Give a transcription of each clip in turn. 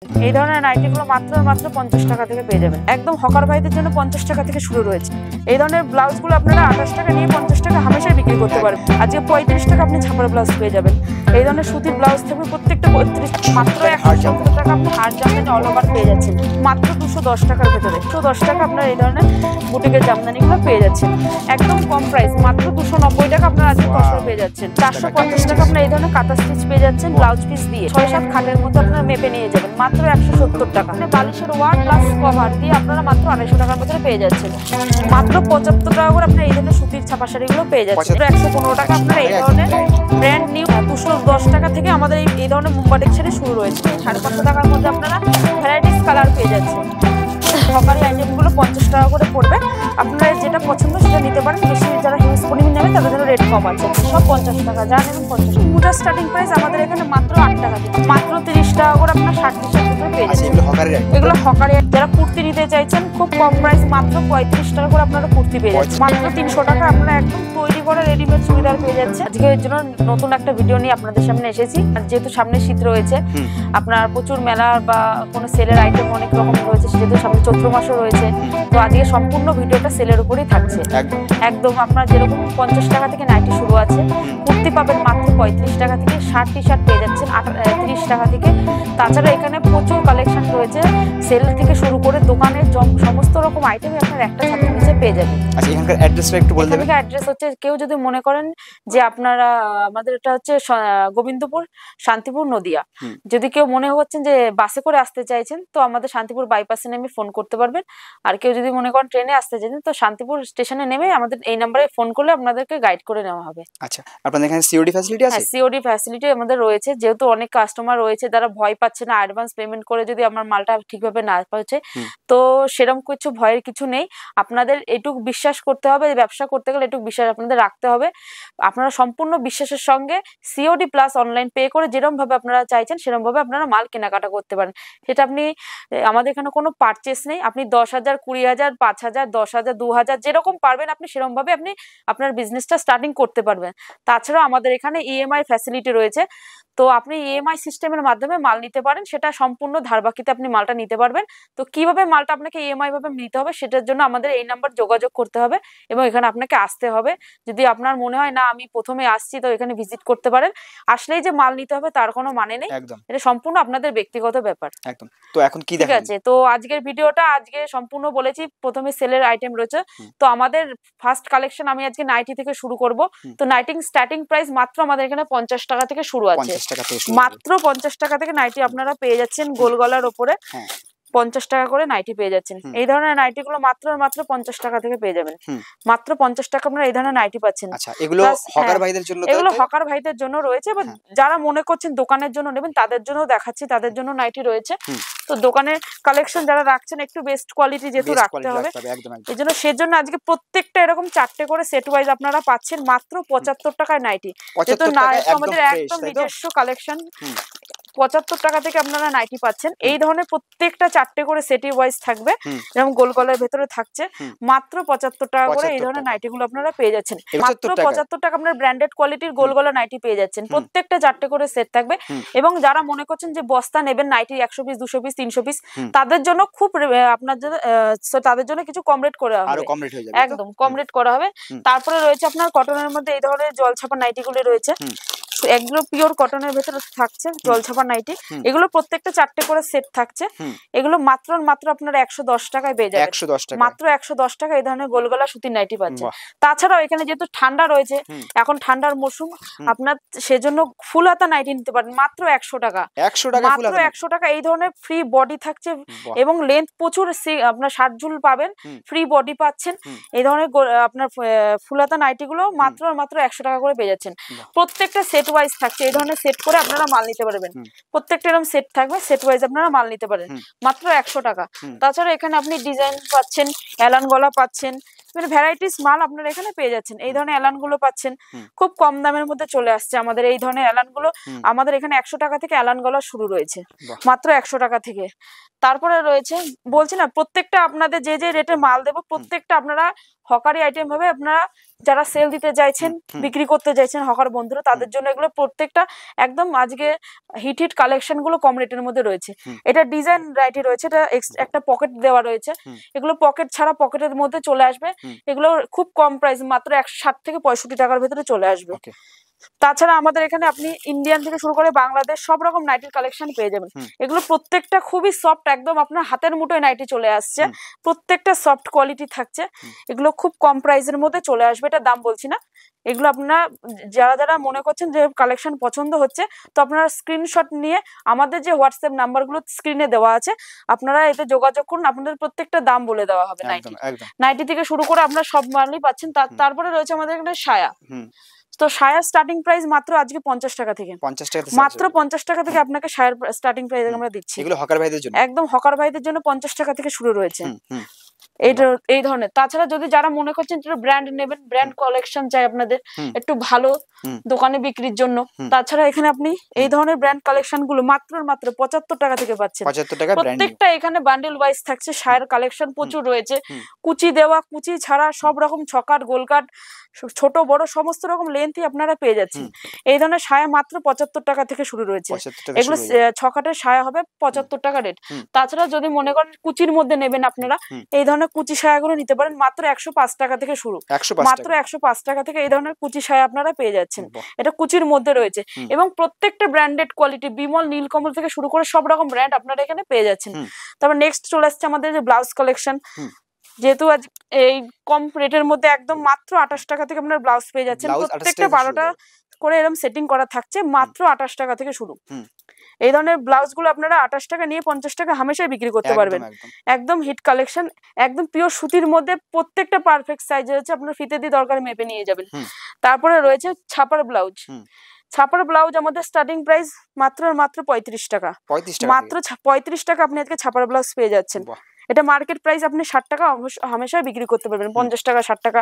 এই ধরনের নাইটিগুলো মাত্র 50 টাকা থেকে পেয়ে যাবেন। একদম হকার ভাইদের জন্য 50 টাকা থেকে শুরু রয়েছে। এই ধরনের ব্লাউজগুলো আপনারা 28 টাকা নিয়ে 50 টাকা হামেশাই বিক্রি করতে পারবেন। আজকে 35 টাকা আপনি ছাপার ব্লাউজ পেয়ে যাবেন। এই ধরনের সুতির ব্লাউজ থাকবে প্রত্যেকটা 32 মাত্র 170 টাকা আপনি হার জামদানি অল ওভার পেয়ে যাচ্ছেন মাত্র 210 টাকার ভেতরে। 210 টাকা আপনারা এই ধরনের বুটিকের জামদানিগুলো পেয়ে যাচ্ছেন একদম কম প্রাইস, মাত্র 290 টাকা আপনারা আজকে কসরা পেয়ে যাচ্ছেন। 450 টাকা আপনারা এই ধরনের কাঁথা স্টিচ পেয়ে যাচ্ছেন ব্লাউজ পিস দিয়ে 6-7 খাটের মতো আপনারা মেপে নিয়ে যাবেন মাত্র 170 টাকা। বালিশের ওয়ার প্লাস কভার দিয়ে আপনারা মাত্র 250 টাকার মধ্যে পেয়ে যাচ্ছেন। মাত্র 75 টাকা করে আপনারা এই ধরনের সুতির ছাপা শাড়িগুলো পেয়ে যাচ্ছেন। 115 টাকা আপনারা এই ধরনের ব্র্যান্ড নিউ 210 টাকা থেকে আমাদের এই ধরনের মুম্বাটিক শাড়ি শুরু রয়েছে। 550 টাকার মধ্যে আপনারা ভ্যারাইটিস কালার পেয়ে যাচ্ছেন। সরকারি আইটেমগুলো 50 টাকা করে পড়বে, আপনারা যেটা পছন্দ সেটা নিতে পারেন। বেশি যারা হিউজ পরিমাণ নেবেন তাদের জন্য রেট কম আছে, সব 50 টাকা, যা নেবেন 50। পুরো স্টার্টিং প্রাইস আমাদের এখানে মাত্র 8 টাকা থেকে মাত্র 30 টাকা করে আপনারা 60 টাকা পেয়ে যাচ্ছেন। এগুলো হকারি। যারা কুর্তি নিতে চাইছেন খুব কম প্রাইস মাত্র 35 টাকা করে আপনারা কুর্তি পেয়ে যাচ্ছেন। মাত্র 300 টাকা আপনারা একদম তৈরি করে রেডিমেড চুড়িদার পেয়ে যাচ্ছেন। আজকে এর জন্য নতুন একটা ভিডিও নিয়ে আপনাদের সামনে এসেছি। যেহেতু সামনে শীত রয়েছে, আপনার প্রচুর মেলা বা কোনো সেলের আইটেম অনেক রকম রয়েছে, যেহেতু সামনে চৈত্র মাসও রয়েছে, তো আজকে সম্পূর্ণ ভিডিওটা সেলের উপরেই থাকছে। একদম আপনার যেরকম 50 টাকা থেকে নাইটি শুরু আছে, কুর্তি পাবেন মাত্র 35 টাকা থেকে, শার্ট টি শার্ট পেয়ে যাচ্ছেন 30 টাকা থেকে। তাছাড়া এখানে প্রচুর কালেকশন রয়েছে, সেল থেকে শুরু করে দোকানের সমস্ত রকম আইটেম আপনার একটা ছাদের নিচে পেয়ে যাবেন। আচ্ছা, এখানকার অ্যাড্রেসটা একটু বলে দেবেন। অ্যাড্রেস হচ্ছে, কেউ যদি মনে করেন যে আপনারা আমাদের এটা হচ্ছে গোবিন্দপুর শান্তিপুর নদিয়া, যদি কেউ মনে হচ্ছেন যে বাসে করে আসতে চাইছেন তো আমাদের শান্তিপুর বাইপাসে নেমে ফোন করতে পারবেন। আর কেউ যদি মনে করেন ট্রেনে আসতে চাইছেন তো শান্তিপুর স্টেশনে নেমে আমাদের এই নম্বরে ফোন করলে আপনাদেরকে গাইড করে নেওয়া হবে। আচ্ছা, আপনাদের এখানে সিওডি ফ্যাসিলিটি আছে? হ্যাঁ, সিওডি ফ্যাসিলিটি আমাদের রয়েছে। যেহেতু অনেক কাস্টমার রয়েছে যারা ভয় পাচ্ছে না অ্যাডভান্স পেমেন্ট করে যদি আমার মালটা ঠিকভাবে না পৌঁছে, তো সেরকম কিছু ভয়ের কিছু নেই। আপনাদের এটুকু বিশ্বাস করতে হবে, ব্যবসা করতে গেলে এটুকু বিশ্বাস আপনাদের রাখতে হবে। আপনারা সম্পূর্ণ বিশ্বাসের সঙ্গে সিওডি প্লাস অনলাইন পে করে যেরকম ভাবে আপনারা চাইছেন সেরকম ভাবে আপনারা মাল কেনাকাটা করতে পারেন। সেটা আপনি, আমাদের এখানে কোনো পারচেস নেই। আপনি 10,000, 20,000, 5,000, 10,000, 2,000 যেরকম পারবেন আপনি সেরকম ভাবে আপনি আপনার বিজনেসটা স্টার্টিং করতে পারবেন। তাছাড়াও আমাদের এখানে ইএমআই ফ্যাসিলিটি রয়েছে, তো আপনি ইএমআই সিস্টেমের মাধ্যমে মাল নিতে পারেন। সেটা সম্পূর্ণ ধারবাকিতে আপনি মালটা নিতে পারবেন। তো কিভাবে মালটা আপনাকে ইএমআই ভাবে নিতে হবে সেটার জন্য আমাদের এই নাম্বার যোগাযোগ করতে হবে এবং এখানে আপনাকে আসতে হবে। যদি আপনার মনে হয় না আমি প্রথমে আসছি, তো এখানে ভিজিট করতে পারেন। আসলেই যে মাল নিতে হবে তার কোনো মানে নেই, এটা সম্পূর্ণ আপনাদের ব্যক্তিগত ব্যাপার। একদম। তো এখন কি ঠিক আছে, তো আজকের ভিডিওটা আজকে সম্পূর্ণ বলেছি। প্রথমে সেলের আইটেম রয়েছে, তো আমাদের ফার্স্ট কালেকশন আমি আজকে নাইটি থেকে শুরু করব। তো নাইটিং স্টার্টিং প্রাইস মাত্র আমাদের এখানে 50 টাকা থেকে শুরু আছে। মাত্র 50 টাকা থেকে নাইটি আপনারা পেয়ে যাচ্ছেন গোল গলার উপরে। 50 টাকা করে নাইটি পেয়ে যাচ্ছেন। এই ধরনের নাইটি গুলো মাত্র 50 টাকা থেকে পেয়ে যাবেন। মাত্র 50 টাকা আপনারা এই ধরনের নাইটি পাচ্ছেন। আচ্ছা, এগুলো হকার ভাইদের জন্য? এগুলো হকার ভাইদের জন্য রয়েছে, বা যারা মনে করছেন দোকানের জন্য নেবেন তাদের জন্য দেখাচ্ছি, তাদের জন্য নাইটি রয়েছে। তো দোকানের কালেকশন যারা রাখছেন একটু বেস্ট কোয়ালিটি যেহেতু রাখতে হবে, এই জন্য সেজন্য আজকে প্রত্যেকটা এরকম 4টে করে সেট ওয়াইজ আপনারা পাচ্ছেন মাত্র 75 টাকায় নাইটি। যেহেতু আমাদের একদম নিজস্ব কালেকশন, 75 টাকা থেকে আপনারা নাইটি পাচ্ছেন। এই ধরনের প্রত্যেকটা 4টে করে সেটি ওয়াইজ থাকবে, যেমন গোল গলার ভেতরে থাকছে। মাত্র 75 টাকা করে এই ধরনের নাইটি গুলো আপনারা পেয়ে যাচ্ছেন। মাত্র 75 টাকা আপনারা ব্র্যান্ডেড কোয়ালিটির গোল গলা নাইটি পেয়ে যাচ্ছেন। প্রত্যেকটা 4টে করে সেট থাকবে। এবং যারা মনে করছেন যে বস্তা নেবেন নাইটি 100 পিস, 200 পিস, 300 পিস, তাদের জন্য খুব আপনার জন্য তাদের জন্য কিছু কম রেট করা হবে, একদম কম রেট করা হবে। তারপরে রয়েছে আপনার কটনের মধ্যে এই ধরনের জলছাপা নাইটি গুলো রয়েছে। এগুলো পিওর কটনের ভেতরে থাকছে জলছাপা নাইটি। এগুলো প্রত্যেকটা 4টে করে সেট থাকছে। এগুলো মাত্র আপনারা 110 টাকায় পেয়ে যাবেন। মাত্র 110 টাকা এই ধরনের গোলগলা সুতির নাইটি পাচ্ছেন। তাছাড়াও এখানে যেহেতু ঠান্ডা রয়েছে, এখন ঠান্ডার মৌসুম, আপনার সেজন্য ফুল হাতা নাইটি নিতে পারেন মাত্র 100 টাকা। মাত্র 100 টাকা এই ধরনের ফ্রি বডি থাকছে এবং লেন্থ প্রচুর, আপনার 60 ঝুল পাবেন, ফ্রি বডি পাচ্ছেন। এই ধরনের আপনার ফুল হাতা নাইটি গুলো মাত্র 100 টাকা করে পেয়ে যাচ্ছেন। প্রত্যেকটা সেট ওয়াইজ থাকছে, এই ধরনের সেট করে আপনারা মাল নিতে পারবেন। প্রত্যেকটা এরকম সেট থাকবে, সেট ওয়াইজ আপনারা মাল নিতে পারেন মাত্র 100 টাকা। তাছাড়া এখানে আপনি ডিজাইন পাচ্ছেন, এলান গলা পাচ্ছেন, মানে ভ্যারাইটিস মাল আপনারা এখানে পেয়ে যাচ্ছেন। এই ধরনের এলান গুলো পাচ্ছেন খুব কম দামের মধ্যে চলে আসছে আমাদের এই ধরনের এলান গুলো। আমাদের এখানে 100 টাকা থেকে এলান গলা শুরু রয়েছে, মাত্র 100 টাকা থেকে। তারপরে রয়েছে, বলছি না প্রত্যেকটা আপনাদের যে যে রেটে মাল দেবো প্রত্যেকটা আপনারা হকারি আইটেম হবে। আপনারা যারা সেল দিতে চাইছেন, বিক্রি করতে চাইছেন, হকার বন্ধুরা, তাদের জন্য এগুলো প্রত্যেকটা একদম আজকে হিট হিট কালেকশন গুলো কম রেটের মধ্যে রয়েছে। এটা ডিজাইন ভ্যারাইটি রয়েছে, এটা একটা পকেট দেওয়া রয়েছে, এগুলো পকেট ছাড়া পকেটের মধ্যে চলে আসবে। এগুলো খুব কম প্রাইস, মাত্র 160 থেকে 65 টাকার ভেতরে চলে আসবে। তাছাড়া আমাদের এখানে আপনি ইন্ডিয়ান থেকে শুরু করে বাংলাদেশ সব রকম নাইটির কালেকশন পেয়ে যাবেন। এগুলো প্রত্যেকটা খুবই সফট, একদম আপনার হাতের মুঠোয় নাইটি চলে আসছে, প্রত্যেকটা সফট কোয়ালিটি থাকছে। এগুলো খুব কম প্রাইসের মধ্যে চলে আসবে, এটা দাম বলছি না। এগুলো আপনারা যারা যারা মনে করছেন যে কালেকশন পছন্দ হচ্ছে, তো আপনারা স্ক্রিনশট নিয়ে আমাদের যে হোয়াটসঅ্যাপ নাম্বারগুলো স্ক্রিনে দেওয়া আছে, আপনারা এতে যোগাযোগ করুন, আপনাদের প্রত্যেকটা দাম বলে দেওয়া হবে। নাইটি থেকে শুরু করে আপনারা সব মালই পাচ্ছেন। তারপরে রয়েছে আমাদের এখানে সায়া। তো সায়ার স্টার্টিং প্রাইস মাত্র আজকে 50 টাকা থেকে, মাত্র 50 টাকা থেকে আপনাকে সায়ার স্টার্টিং প্রাইস আমরা দিচ্ছি। এগুলো হকার ভাইদের জন্য, একদম হকার ভাইদের জন্য 50 টাকা থেকে শুরু রয়েছে এই ধরনের। তাছাড়া যদি যারা মনে করছেন ব্র্যান্ড নেবেন, ব্র্যান্ড কালেকশন চাই আপনাদের একটু ভালো দোকানে বিক্রির জন্য, তাছাড়া এখানে আপনি এই ধরনের ব্র্যান্ড কালেকশন গুলো মাত্র 75 টাকা থেকে পাচ্ছেন। প্রত্যেকটা এখানে বান্ডেল ওয়াইজ থাকছে। সায়ের কালেকশন প্রচুর রয়েছে, কুচি দেওয়া, কুচি ছাড়া সব রকম ছকাট, গোলকাট, ছোট বড় সমস্ত রকম লেন্থই আপনারা পেয়ে যাচ্ছেন। এই ধরনের সায়া মাত্র 75 টাকা থেকে শুরু রয়েছে। এগুলো ছকাটের সায়া হবে 75 টাকা রেট। তাছাড়া যদি মনে করেন কুচির মধ্যে নেবেন আপনারা, এই ধরনের কুচি সায়াগুলো নিতে পারেন মাত্র 105 টাকা থেকে শুরু, মাত্র 105 টাকা থেকে এই ধরনের কুচি সায়া আপনারা পেয়ে যাচ্ছেন। এটা কুচির মধ্যে রয়েছে এবং প্রত্যেকটা ব্র্যান্ডেড কোয়ালিটি, বিমল, নীলকমল থেকে শুরু করে সব রকম ব্র্যান্ড আপনারা এখানে পেয়ে যাচ্ছেন। তারপর নেক্সট চলে আসছে আমাদের যে ব্লাউজ কালেকশন। যেহেতু আজ এই কম রেটের মধ্যে একদম মাত্র 28 টাকা থেকে আপনার ব্লাউজ পেয়ে যাচ্ছেন। প্রত্যেকটা 12টা করে এরকম সেটিং করা থাকছে, মাত্র 28 টাকা থেকে শুরু। এই ধরনের ব্লাউজ গুলো আপনারা 28 টাকা নিয়ে 50 টাকা হামেশাই বিক্রি করতে পারবেন। একদম হিট কালেকশন, একদম পিওর সুতির মধ্যে, প্রত্যেকটা পারফেক্ট সাইজ রয়েছে, আপনার ফিতে দিয়ে দরকার মেপে নিয়ে যাবেন। তারপরে রয়েছে ছাপার ব্লাউজ। ছাপার ব্লাউজ আমাদের স্টার্টিং প্রাইস মাত্র 35 টাকা, মাত্র 35 টাকা আপনি আজকে ছাপার ব্লাউজ পেয়ে যাচ্ছেন। এটা মার্কেট প্রাইস আপনি 60 টাকা হামেশাই বিক্রি করতে পারবেন, 50 টাকা 60 টাকা,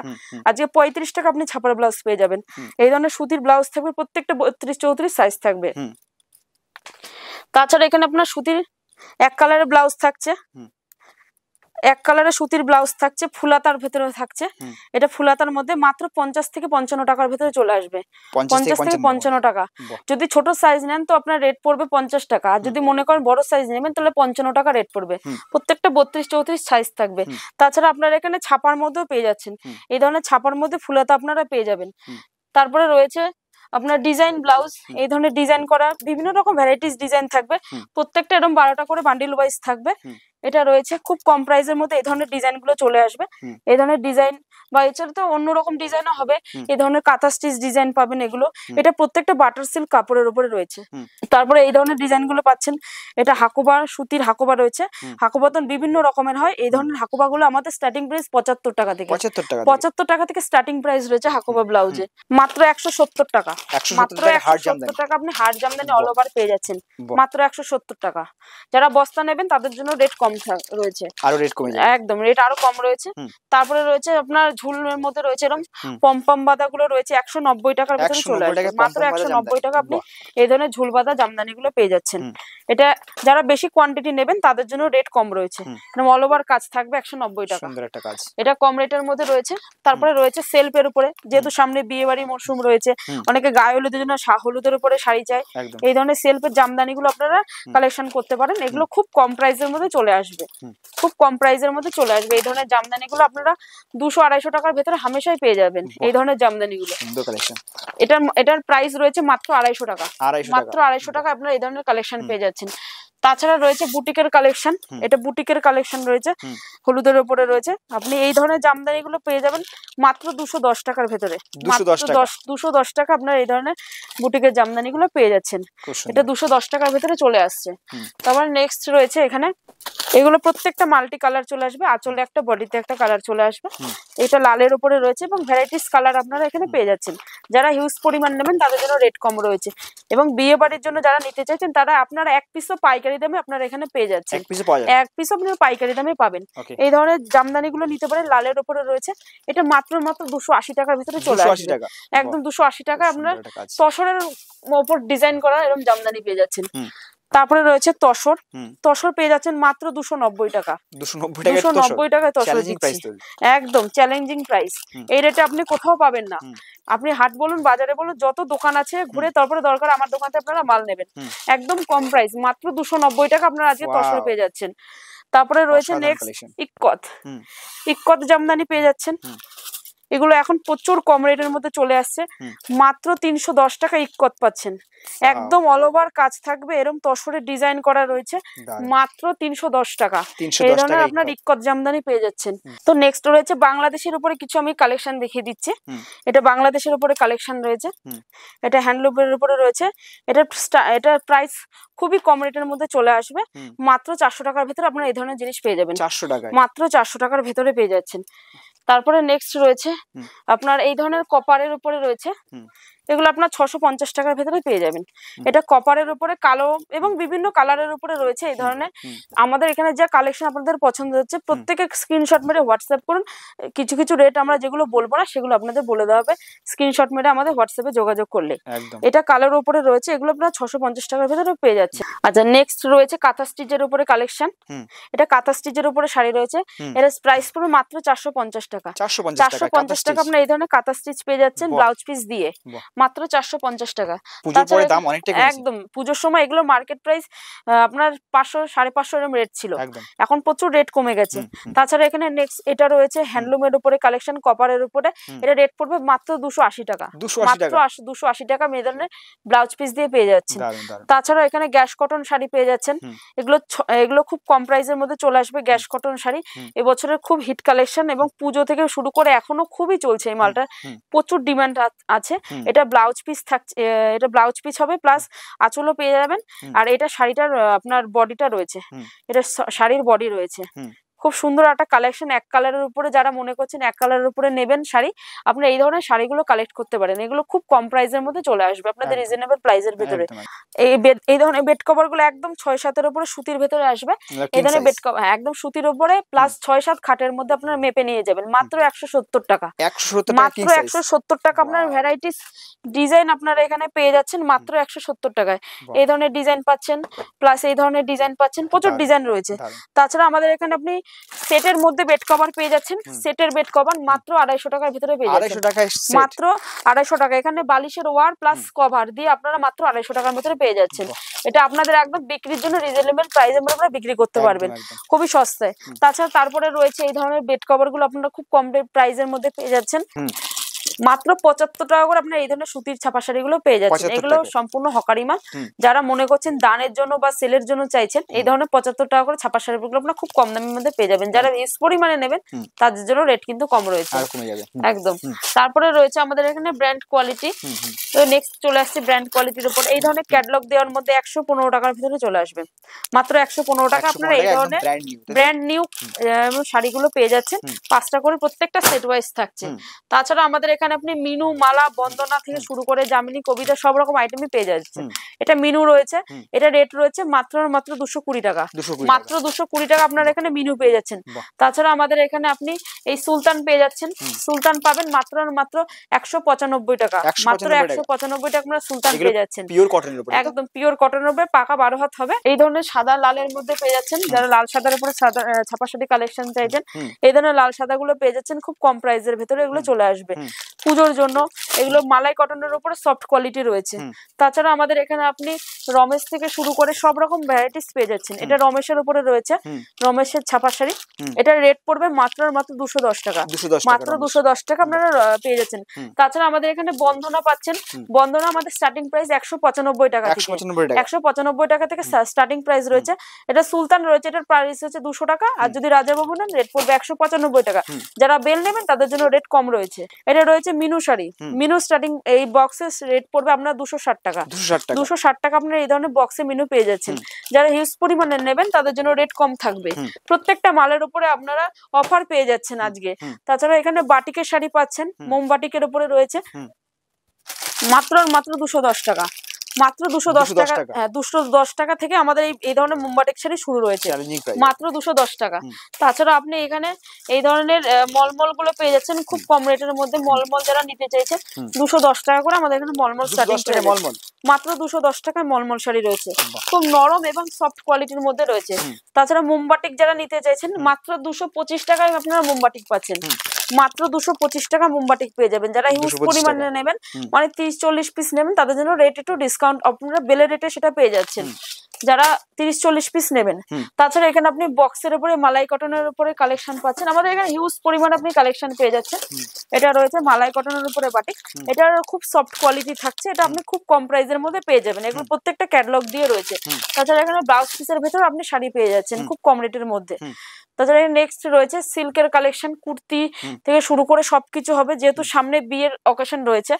আজকে 35 টাকা আপনি ছাপার ব্লাউজ পেয়ে যাবেন। এই ধরনের সুতির ব্লাউজ থাকবে, প্রত্যেকটা 32 34 সাইজ থাকবে। তাছাড়া এখানে আপনার সুতির এক কালারের ব্লাউজ থাকছে, এক কালারের সুতির ব্লাউজ থাকছে, ফুলাতার ভেতরে থাকছে। এটা ফুলাতার মধ্যে মাত্র 50 থেকে 55 টাকার ভেতরে চলে আসবে, 50 থেকে 55 টাকা। যদি ছোট সাইজ নেন তো আপনার রেট পড়বে 50 টাকা, আর যদি মনে করেন বড় সাইজ নেবেন তাহলে 55 টাকা রেট পড়বে। প্রত্যেকটা 32 34 সাইজ থাকবে। তাছাড়া আপনারা এখানে ছাপার মধ্যেও পেয়ে যাচ্ছেন, এই ধরনের ছাপার মধ্যে ফুলাতা আপনারা পেয়ে যাবেন। তারপরে রয়েছে আপনার ডিজাইন ব্লাউজ, এই ধরনের ডিজাইন করা বিভিন্ন রকম ভ্যারাইটিস ডিজাইন থাকবে, প্রত্যেকটা এরকম 12টা করে বান্ডিল ওয়াইজ থাকবে। এটা রয়েছে খুব কম প্রাইসের মধ্যে, এই ধরনের ডিজাইন গুলো চলে আসবে। এই ধরনের ডিজাইন বা এছাড়া তো অন্যরকম ডিজাইনও হবে, এই ধরনের কাঁথা স্টিচ ডিজাইন পাবেন এগুলো। এটা প্রত্যেকটা বাটার সিল্ক কাপড়ের উপরে রয়েছে। তারপরে এই ধরনের ডিজাইন গুলো পাচ্ছেন, এটা হাকুবা, সুতির হাকুবা রয়েছে, হাকুবাতন বিভিন্ন রকমের হয়। এই ধরনের হাকুবা গুলো আমাদের স্টার্টিং প্রাইস 75 টাকা থেকে, 75 টাকা থেকে স্টার্টিং প্রাইস রয়েছে হাকুবা ব্লাউজে। মাত্র 170 টাকা, মাত্র 170 টাকা আপনি হার্ড জামদানি অল ওভার পেয়ে যাচ্ছেন, মাত্র 170 টাকা। যারা বস্তা নেবেন তাদের জন্য রেট কম রয়েছে, আরো রেট কমে যাবে, একদম রেট আরো কম রয়েছে। তারপরে রয়েছে আপনার ঝুলের মধ্যে রয়েছে এরকম পমপম বাঁধা গুলো রয়েছে 190 টাকার ভিতরে চলে আসবে, মাত্র 190 টাকা আপনি এই ধরনের ঝুল বাঁধা জামদানি গুলো পেয়ে যাচ্ছেন। এটা যারা বেশি কোয়ান্টিটি নেবেন তাদের জন্য রেট কম রয়েছে, অল ওভার কাজ থাকবে 190 টাকা, সুন্দর একটা কাজ, এটা কম রেটের মধ্যে রয়েছে। তারপরে রয়েছে সেলফের উপরে, যেহেতু সামনে বিয়ে বাড়ি মরশুম রয়েছে, অনেকে গায়ে হলুদের জন্য হলুদের উপরে শাড়ি চাই, এই ধরনের সেলফের জামদানি গুলো আপনারা কালেকশন করতে পারেন। এগুলো খুব কম প্রাইসের মধ্যে চলে আসবে, খুব কম প্রাইসের মধ্যে চলে আসবে। এই ধরনের জামদানি গুলো আপনারা 200-250 টাকার ভেতরে হামেশাই পেয়ে যাবেন এই ধরনের জামদানি গুলো। এটার প্রাইস রয়েছে মাত্র 250 টাকা, মাত্র 250 টাকা আপনারা এই ধরনের কালেকশন পেয়ে যাচ্ছেন। তাছাড়া রয়েছে বুটিকের কালেকশন, এটা বুটিকের কালেকশন রয়েছে, হলুদের উপরে রয়েছে। আপনি এই ধরনের জামদানি গুলো পেয়ে যাবেন মাত্র 210 টাকার ভেতরে, 210 টাকা আপনার এই ধরনের বুটিকের জামদানি গুলো পেয়ে যাচ্ছেন। এটা 210 টাকার ভেতরে চলে আসছে। তারপর নেক্সট রয়েছে এখানে, এগুলো প্রত্যেকটা মাল্টি কালার চলে আসবে, আঁচলে একটা, বডিতে একটা কালার চলে আসবে। এটা লালের উপরে রয়েছে এবং ভ্যারাইটিস কালার আপনারা এখানে পেয়ে যাচ্ছেন। যারা হিউজ পরিমাণ নেবেন তাদের জন্য রেট কম রয়েছে, এবং বিয়ে বাড়ির জন্য যারা নিতে চাইছেন তারা আপনারা এক পিসও পাইকারি দামে আপনারা এখানে পেয়ে যাচ্ছেন, এক পিস আপনারা পাইকারি দামে পাবেন। এই ধরনের জামদানি গুলো নিতে পারেন, লালের উপরে রয়েছে। এটা মাত্র 280 টাকার ভিতরে চলে আসবে, একদম 280 টাকা আপনারা তসরের উপর ডিজাইন করা এরকম জামদানি পেয়ে যাচ্ছেন। তারপরে রয়েছে তসর, তসর পেয়ে যাচ্ছেন মাত্র 290 টাকা। 290 টাকায় তসর দিচ্ছি, একদম চ্যালেঞ্জিং প্রাইস। এই রেটে আপনি কোথাও পাবেন না। আপনি হাট বলুন, বাজারে বলুন, যত দোকান আছে ঘুরে তারপরে দরকার আমার দোকান থেকে আপনারা মাল নেবেন। একদম কম প্রাইস, মাত্র 290 টাকা আপনারা আজকে তসর পেয়ে যাচ্ছেন। তারপরে রয়েছে নেক্সট ইক্কত, ইক্কত জামদানি পেয়ে যাচ্ছেন। এগুলো এখন প্রচুর কম রেটের মধ্যে চলে আসছে, মাত্র 310 টাকা ইক্কত পাচ্ছেন। একদম অল ওভার কাজ থাকবে, এরকম তসরের ডিজাইন করা রয়েছে, মাত্র 310 টাকা। এই ধরনের আপনার ইক্কত জামদানি পেয়ে যাচ্ছেন। তো নেক্সট রয়েছে বাংলাদেশের উপরে কিছু আমি কালেকশন দেখিয়ে দিচ্ছি। এটা বাংলাদেশের উপরে কালেকশন রয়েছে, এটা হ্যান্ডলুমের উপরে রয়েছে। এটার প্রাইস খুবই কম রেটের মধ্যে চলে আসবে, মাত্র 400 টাকার ভেতরে আপনারা এই ধরনের জিনিস পেয়ে যাবেন। 400 টাকা, মাত্র 400 টাকার ভেতরে পেয়ে যাচ্ছেন। তারপরে নেক্সট রয়েছে আপনার এই ধরনের কপারের উপরে রয়েছে, এগুলো আপনার 650 টাকার ভেতরে পেয়ে যাবেন। এটা কপারের উপরে কালো এবং বিভিন্ন কালারের উপরে রয়েছে এই ধরনের। আমাদের এখানে যা কালেকশন আপনাদের পছন্দ হচ্ছে প্রত্যেকে স্ক্রিনশট মেরে হোয়াটসঅ্যাপ করুন। কিছু কিছু রেট আমরা যেগুলো বলবো না সেগুলো আপনাদের বলে দেওয়া হবে স্ক্রিনশট মেরে আমাদের হোয়াটসঅ্যাপে যোগাযোগ করলে। এটা কালোর উপরে রয়েছে, এগুলো আপনার 650 টাকার ভেতরে পেয়ে যাচ্ছে। আচ্ছা নেক্সট রয়েছে কাঁথা স্টিচের উপরে কালেকশন। এটা কাঁথা স্টিচের উপরে শাড়ি রয়েছে, এর প্রাইস পড়বে মাত্র 450 টাকা। 450 টাকা আপনার এই ধরনের কাঁথা স্টিচ পেয়ে যাচ্ছেন ব্লাউজ পিস দিয়ে, মাত্র 450 টাকা। একদম পুজোর সময় এগুলো মার্কেট প্রাইস আপনার 500 550 এরকম রেট ছিল, এখন প্রচুর রেট কমে গেছে। তাছাড়া এখানে নেক্সট এটা রয়েছে হ্যান্ডলুমের উপরে কালেকশন কপারের উপরে, এটা রেট পড়বে মাত্র 280 টাকা, মাত্র 280 টাকা এই ধরনের ব্লাউজ পিস দিয়ে পেয়ে যাচ্ছেন। তাছাড়া এখানে গ্যাস কটন শাড়ি পেয়ে যাচ্ছেন, এগুলো খুব কম প্রাইসের মধ্যে চলে আসবে। গ্যাস কটন শাড়ি এবছরের খুব হিট কালেকশন এবং পুজো থেকে শুরু করে এখনো খুবই চলছে এই মালটা, প্রচুর ডিমান্ড আছে। এটা ব্লাউজ পিস থাকছে, এটা ব্লাউজ পিস হবে প্লাস আঁচলও পেয়ে যাবেন। আর এটা শাড়িটার আপনার বডিটা রয়েছে, এটা শাড়ির বডি রয়েছে। খুব সুন্দর একটা কালেকশন, এক কালারের উপরে যারা মনে করছেন এক কালারের উপরে নেবেন শাড়ি, আপনি এই ধরনের শাড়িগুলো কালেক্ট করতে পারেন। এগুলো খুব কম প্রাইসের মধ্যে চলে আসবে আপনাদের রিজনেবল প্রাইসের ভিতরে। এই ধরনের বেড কভার গুলো একদম 6-7 এর উপরে সুতির ভেতরে আসবে। এই ধরনের বেড কভার একদম সুতির উপরে প্লাস 6-7 খাটের মধ্যে আপনারা মেপে নিয়ে যাবেন, মাত্র 170 টাকা, মাত্র 170 টাকা। আপনার ভ্যারাইটিস ডিজাইন আপনারা এখানে পেয়ে যাচ্ছেন মাত্র 170 টাকায়। এই ধরনের ডিজাইন পাচ্ছেন, প্লাস এই ধরনের ডিজাইন পাচ্ছেন, প্রচুর ডিজাইন রয়েছে। তাছাড়া আমাদের এখানে আপনি সেটের মধ্যে বেড কভার পেয়ে যাচ্ছেন, সেটের বেড কভার মাত্র 250 টাকার ভিতরে পেয়ে যাচ্ছেন, মাত্র 250 টাকা। এখানে বালিশের ওয়ার প্লাস কভার দিয়ে আপনারা মাত্র 250 টাকার ভিতরে পেয়ে যাচ্ছেন। এটা আপনাদের একদম বিক্রির জন্য রিজনেবল প্রাইসে আপনারা বিক্রি করতে পারবেন, খুবই সস্তায়। তাছাড়া তারপরে রয়েছে এই ধরনের বেড কভার গুলো আপনারা খুব কম প্রাইসের মধ্যে পেয়ে যাচ্ছেন, মাত্র 75 টাকা করে আপনার এই ধরনের সুতির ছাপা শাড়িগুলো পেয়ে যাচ্ছেন। এগুলো সম্পূর্ণ হকারি মাল, যারা মনে করছেন দানের জন্য বা সেলের জন্য চাইছেন এই ধরনের 75 টাকা করে ছাপা শাড়িগুলো আপনার খুব কম দামের মধ্যে পেয়ে যাবেন। যারা ইউজ পরিমাণে নেবেন তাদের জন্য রেট কিন্তু কম রয়েছে, একদম। তারপরে রয়েছে আমাদের এখানে ব্র্যান্ড কোয়ালিটি। তো নেক্সট চলে আসছে ব্র্যান্ড কোয়ালিটির উপর। এই ধরনের ক্যাটালগ দেওয়ার মধ্যে 115 টাকার ভিতরে চলে আসবে, মাত্র 115 টাকা আপনারা এই ধরনের ব্র্যান্ড নিউ শাড়িগুলো পেয়ে যাচ্ছেন। 5টা করে প্রত্যেকটা সেট ওয়াইজ থাকছে। তাছাড়া আমাদের এখানে আপনি মিনু, মালা, বন্দনা থেকে শুরু করে জামিনী, কবিতা সব রকম আইটেমই পেয়ে যাচ্ছেন। এটা মিনু রয়েছে, এটা রেট রয়েছে মাত্র 220 টাকা, মাত্র 220 টাকা আপনারা এখানে মিনু পেয়ে যাচ্ছেন। তাছাড়া আমাদের এখানে আপনি এই সুলতান পেয়ে যাচ্ছেন, সুলতান পাবেন মাত্র 195 টাকা, মাত্র 195 টাকা আপনারা সুলতান পেয়ে যাচ্ছেন, পিওর কটনের উপরে, একদম পিওর কটনের উপরে, পাকা 12 হাত হবে। এই ধরনের সাদা লালের মধ্যে পেয়ে যাচ্ছেন, যারা লাল সাদার উপরে সাদা ছাপা শাড়ি কালেকশন চাইছেন এই ধরনের লাল সাদা গুলো পেয়ে যাচ্ছেন খুব কম প্রাইসের ভেতরে, এগুলো চলে আসবে পুজোর জন্য। এগুলো মালাই কটনের উপরে সফট কোয়ালিটি রয়েছে। তাছাড়া আমাদের এখানে আপনি রমেশ থেকে শুরু করে সব রকম ভ্যারাইটিস পেয়ে যাচ্ছেন। এটা রমেশের উপরে রয়েছে, রমেশের ছাপা শাড়ি, এটার রেট পড়বে মাত্র 210 টাকা, মাত্র 210 টাকা আপনারা পেয়ে যাচ্ছেন। তাছাড়া আমাদের এখানে বন্দনা পাচ্ছেন, বন্দনা আমাদের স্টার্টিং প্রাইস 195 টাকা থেকে, 195 টাকা থেকে স্টার্টিং প্রাইস রয়েছে। এটা সুলতান রয়েছে, এটার প্রাইস হচ্ছে 200 টাকা। আর যদি রাজাবাবু নেন রেট পড়বে 195 টাকা। যারা বেল নেবেন তাদের জন্য রেট কম রয়েছে। এটা রয়েছে মিনু শাড়ি, মিনু স্টার্টিং এই বক্সের রেট পড়বে আপনার 260 টাকা, 260 টাকা আপনার এই ধরনের বক্সে মিনু পেয়ে যাচ্ছেন। যারা হিউজ পরিমাণে নেবেন তাদের জন্য রেট কম থাকবে। প্রত্যেকটা মালের উপরে আপনারা অফার পেয়ে যাচ্ছেন আজকে। তাছাড়া এখানে বাটিকের শাড়ি পাচ্ছেন, মোমবাটিকের উপরে রয়েছে, মাত্র 210 টাকা, মাত্র 210 টাকা। হ্যাঁ 210 টাকা থেকে আমাদের এই ধরনের মোমবাটিক শাড়ি শুরু রয়েছে মাত্র 210 টাকা। তাছাড়া আপনি এখানে এই ধরনের মলমল গুলো পেয়ে যাচ্ছেন খুব কম রেটের মধ্যে। মলমল যারা নিতে চাইছেন 210 টাকা করে আমাদের এখানে মলমল স্টার্টিং মাত্র 210 টাকায় মলমল শাড়ি রয়েছে, খুব নরম এবং সফট কোয়ালিটির মধ্যে রয়েছে। তাছাড়া মোমবাটিক যারা নিতে চাইছেন মাত্র 225 টাকায় আপনারা মোমবাটিক পাচ্ছেন, মাত্র 225 টাকা মোমবাটিক পেয়ে যাবেন। যারা হিউজ পরিমাণে নেবেন মানে 30-40 পিস নেবেন তাদের জন্য রেট একটু ডিসকাউন্ট আপনারা বেলে রেটে সেটা পেয়ে যাচ্ছেন যারা 30-40 পিস নেবেন। তাছাড়া এখানে আপনি বক্সের উপরে মালাই কটনের উপরে কালেকশন পাচ্ছেন, আমাদের এখানে হিউজ পরিমাণে আপনি কালেকশন পেয়ে যাচ্ছেন। এটা রয়েছে মালাই কটনের উপরে বাটিক, এটা খুব সফট কোয়ালিটি থাকছে, এটা আপনি খুব কম প্রাইসের মধ্যে পেয়ে যাবেন। এগুলো প্রত্যেকটা ক্যাটালগ দিয়ে রয়েছে। তাছাড়া এখানে ব্লাউজ পিসের ভেতর আপনি শাড়ি পেয়ে যাচ্ছেন খুব কম রেটের মধ্যে। তাছাড়া নেক্সট রয়েছে সিল্কের কালেকশন, কুর্তি থেকে শুরু করে সবকিছু হবে, যেহেতু সামনে বিয়ের অকেশন রয়েছে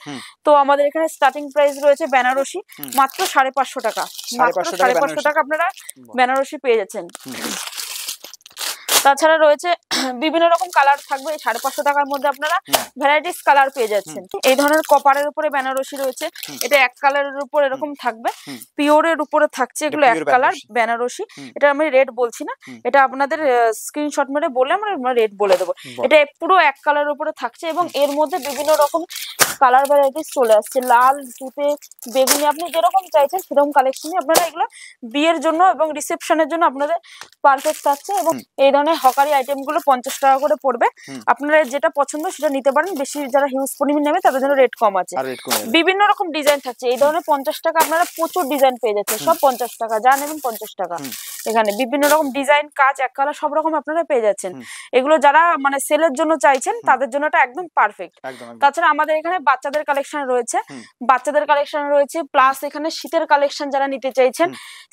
তো আমাদের এখানে স্টার্টিং প্রাইস রয়েছে বেনারসি মাত্র 550 টাকা, মাত্র 550 টাকা আপনারা বেনারসি পেয়ে যাচ্ছেন। তাছাড়া রয়েছে বিভিন্ন রকম কালার থাকবে, 550 টাকার মধ্যে আপনারা ভ্যারাইটিস কালার পেয়ে যাচ্ছেন। এই ধরনের কপারের উপরে বেনারসি রয়েছে, এটা এক কালারের উপর এরকম থাকবে, পিওরের উপরে থাকছে, এগুলো এক কালার বেনারসি। এটা আমি রেট বলছি না, এটা আপনাদের স্ক্রিনশট মেরে বলে আমরা রেট বলে দেবো। এটা পুরো এক কালারের উপরে থাকছে এবং এর মধ্যে বিভিন্ন রকম কালার ভ্যারাইটিস চলে আসছে, লাল, তুতে, বেগুনি, আপনি যেরকম চাইছেন সেরকম কালেকশনই আপনারা এগুলো বিয়ের জন্য এবং রিসেপশনের জন্য আপনাদের পারফেক্ট থাকছে। এবং এই ধরনের হকারি আইটেম গুলো 50 টাকা করে পড়বে, আপনারা যেটা পছন্দ সেটা নিতে পারেন। বেশি যারা হিউজ পরিমাণ নেবে তাদের জন্য রেট কম আছে, বিভিন্ন রকম ডিজাইন থাকছে। এই ধরনের 50 টাকা আপনারা প্রচুর ডিজাইন পেয়ে যাচ্ছেন, সব 50 টাকা, যা নেবেন 50 টাকা। এখানে বিভিন্ন রকম ডিজাইন, কাজ, এক কালার সব রকম আপনারা পেয়ে যাচ্ছেন। এগুলো যারা মানে সেলের জন্য চাইছেন তাদের জন্য এটা একদম পারফেক্ট। তাছাড়া আমাদের এখানে বাচ্চাদের কালেকশন রয়েছে, বাচ্চাদের কালেকশন রয়েছে, প্লাস এখানে শীতের কালেকশন যারা নিতে চাইছেন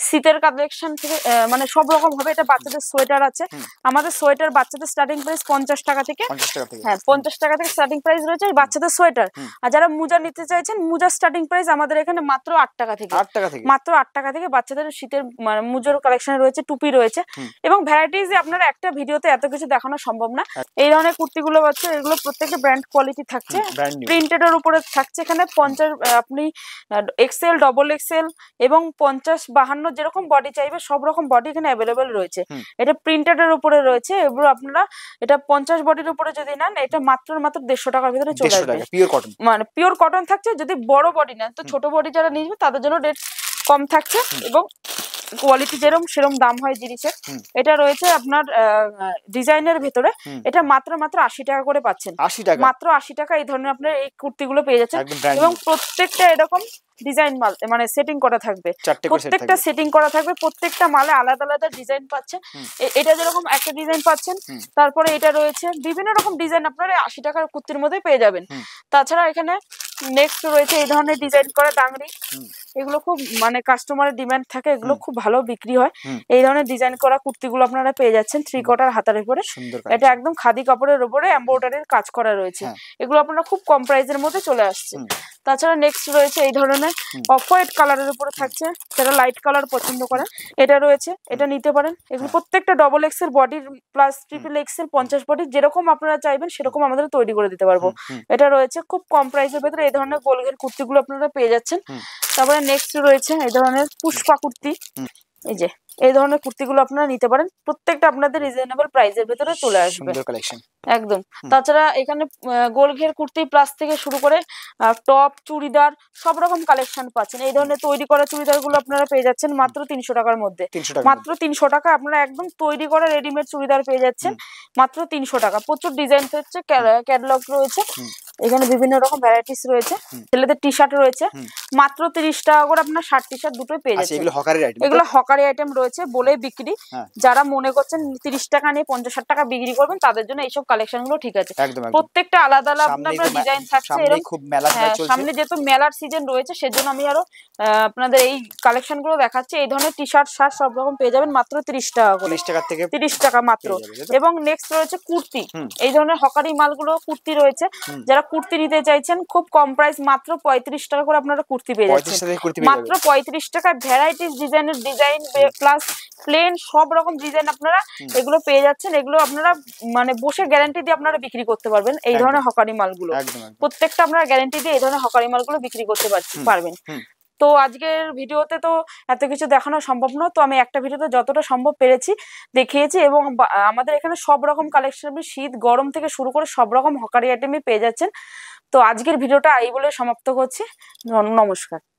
শীতের কালেকশন থেকে মানে সব রকম হবে। এটা বাচ্চাদের সোয়েটার আছে, আমাদের সোয়েটার বাচ্চাদের স্টার্টিং প্রাইস 50 টাকা থেকে, হ্যাঁ 50 টাকা থেকে স্টার্টিং প্রাইস রয়েছে বাচ্চাদের সোয়েটার। আর যারা মোজা নিতে চাইছেন মোজার স্টার্টিং প্রাইস আমাদের এখানে মাত্র 8 টাকা থেকে, মাত্র 8 টাকা থেকে বাচ্চাদের শীতের মানে মোজার কালেকশন রয়েছে, টুপি রয়েছে এবং ভ্যারাইটিস আপনারা একটা ভিডিওতে এত কিছু দেখানো সম্ভব না। এই ধরনের কুর্তিগুলো হচ্ছে এগুলো প্রত্যেকটা ব্র্যান্ড কোয়ালিটি থাকছে, প্রিন্টেড এর উপরে থাকছে। এখানে 50 আপনি এক্সেল, ডবল এক্সেল এবং 50-52 যেরকম বডি চাইবে সব রকম বডি এখানে অ্যাভেলেবেল রয়েছে। এটা প্রিন্টেড এর উপরে রয়েছে, এগুলো আপনারা এটা 50 বডির উপরে যদি নেন এটা মাত্র 150 টাকার ভিতরে চলে আসবে, পিওর কটন, মানে পিওর কটন থাকছে। যদি বড় বডি নেন তো ছোট বডি যারা নিবে তাদের জন্য রেট কম থাকছে এবং কোয়ালিটি যেরকম সেরকম দাম হয় জিনিসের। এটা রয়েছে আপনার ডিজাইনের ভেতরে, এটা মাত্র 80 টাকা করে পাচ্ছেন, মাত্র 80 টাকা এই ধরনের আপনার এই কুর্তিগুলো পেয়ে যাচ্ছেন। এবং প্রত্যেকটা এরকম ডিজাইন মাল মানে সেটিং করা থাকবে, প্রত্যেকটা সেটিং করা থাকবে, প্রত্যেকটা মালে আলাদা আলাদা ডিজাইন পাচ্ছেন। এটা যেরকম একটা ডিজাইন পাচ্ছেন, তারপরে এটা রয়েছে বিভিন্ন রকম ডিজাইন আপনারা 80 টাকার কুর্তির মধ্যে পেয়ে যাবেন। তাছাড়া এখানে নেক্সট রয়েছে এই ধরনের ডিজাইন করা ডাংরি, এগুলো খুব মানে কাস্টমারের ডিমান্ড থাকে, এগুলো খুব ভালো বিক্রি হয়। এই ধরনের ডিজাইন করা কুর্তিগুলো আপনারা পেয়ে যাচ্ছেন 3/4 হাতার উপরে, এটা একদম খাদি কাপড়ের উপরে এমব্রয়ডারির কাজ করা রয়েছে। এগুলো আপনারা খুব কম প্রাইসের মধ্যে চলে আসছে। তাছাড়া নেক্সট রয়েছে এই ধরনের অফ হোয়াইট কালারের উপরে থাকছে, যারা লাইট কালার পছন্দ করেন এটা রয়েছে, এটা নিতে পারেন। এগুলো প্রত্যেকটা ডবল এক্সেল বডির প্লাস ট্রিপল এক্সেল 50 বডি যেরকম আপনারা চাইবেন সেরকম আমাদের তৈরি করে দিতে পারবো। এটা রয়েছে খুব কম প্রাইসের ভেতরে, এই ধরনের গোলঘের কুর্তিগুলো আপনারা পেয়ে যাচ্ছেন। তারপরে নেক্সট রয়েছে এই ধরনের পুষ্পা কুর্তি, এই যে এই ধরনের কুর্তিগুলো আপনারা নিতে পারেন, প্রত্যেকটা আপনাদের রিজনেবল প্রাইসের ভেতরে চলে আসবে একদম। তাছাড়া এখানে গোল ঘের কুর্তি প্লাস থেকে শুরু করে টপ, চুড়িদার সব রকম কালেকশন পাচ্ছেন। এই ধরনের তৈরি করা চুড়িদার গুলো আপনারা পেয়ে যাচ্ছেন মাত্র 300 টাকার মধ্যে, মাত্র 300 টাকা আপনারা একদম তৈরি করা রেডিমেড চুড়িদার পেয়ে যাচ্ছেন মাত্র 300 টাকা। প্রচুর ডিজাইন হচ্ছে, ক্যাটালগ রয়েছে, এখানে বিভিন্ন রকম ভ্যারাইটিস রয়েছে। ছেলেদের টি শার্ট রয়েছে মাত্র 30 টাকা করে, আপনার শার্ট টি শার্ট দুটোই পেয়ে যাচ্ছেন। এগুলো হকারি আইটেম রয়েছে বলে বিক্রি, যারা মনে করছেন 30 টাকা নিয়ে 50-60 টাকা বিক্রি করবেন তাদের জন্য এইসব কালেকশন গুলো ঠিক আছে। প্রত্যেকটা আলাদা আলাদা ডিজাইন থাকছে, সামনে যেহেতু মেলার সিজন রয়েছে সেজন্য আমি আরো আপনাদের এই কালেকশন গুলো দেখাচ্ছি। এই ধরনের টি শার্ট, শার্ট সব রকম পেয়ে যাবেন মাত্র 30 টাকা করে, 30 টাকা মাত্র। এবং নেক্সট রয়েছে কুর্তি, এই ধরনের হকারি মালগুলো কুর্তি রয়েছে, যারা কুর্তি নিতে চাইছেন খুব কম প্রাইস মাত্র 35 টাকা করে আপনারা কুর্তি পেয়ে যাচ্ছেন, মাত্র 35 টাকায় ভ্যারাইটিস ডিজাইনের ডিজাইন প্লাস প্লেন সব রকম ডিজাইন আপনারা এগুলো পেয়ে যাচ্ছেন। এগুলো আপনারা মানে বসে গ্যারান্টি দিয়ে আপনারা বিক্রি করতে পারবেন এই ধরনের হকারি মালগুলো, প্রত্যেকটা আপনারা গ্যারান্টি দিয়ে এই ধরনের হকারি মালগুলো বিক্রি করতে পারবেন। তো আজকের ভিডিওতে তো এত কিছু দেখানো সম্ভব না, তো আমি একটা ভিডিওতে যতটা সম্ভব পেরেছি দেখিয়েছি। এবং আমাদের এখানে সব রকম কালেকশন, আপনি শীত গরম থেকে শুরু করে সব রকম হকারি আইটেমই পেয়ে যাচ্ছেন। তো আজকের ভিডিওটা এই বলে সমাপ্ত করছি। নমস্কার।